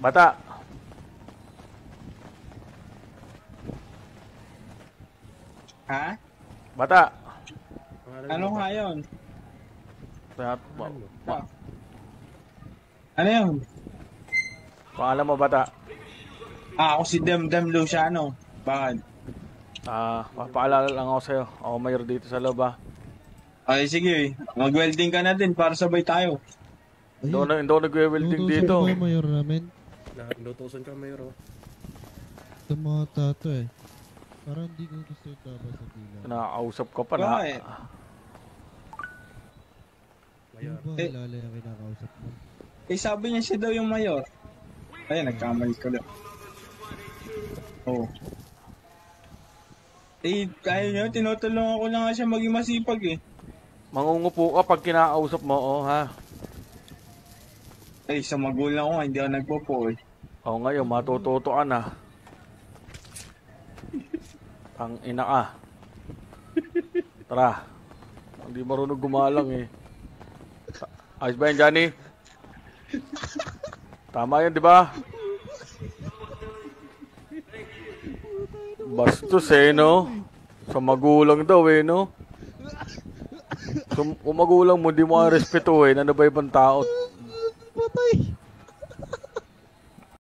Bata. Ha? Bata. Ano nga yun? Ano yun? Pangalan mo, bata? Ako si Demdem Luciano. Bakit? Papaalala lang ako sa'yo. Ako mayor dito sa loob, ha? Ay, sige. Mag-welding ka na din para sabay tayo. Hindi ako nag-welding dito. Lutusan ko mayor namin. Lutusan ka, mayor, oh. Ito mga tato eh. Parang hindi ko gusto yung taba sa pila. Nakakausap ka pa na. Bakit? Mayor. Ano ba kilala yung kinakausap mo? Sabi niya siya daw yung mayor. Ayan, nagkamali ko lang. Oo. Kaya nyo, tinutulungan ko lang nga siya maging masipag eh. Mangungupo ka pag kinakausap mo, oh, ha? Sa magulang ko nga, hindi ako nagpopo eh. Oo, ngayon, matututo ka na. Ang ina ka. Tara. Hindi marunong gumalang eh. Ayos ba yan, Johnny? Tama yan, di ba? Bastos eh, no? Sa magulang daw eh, no? Kung magulang mo, di mo respetuhin, ano ba ibang tao? Patay!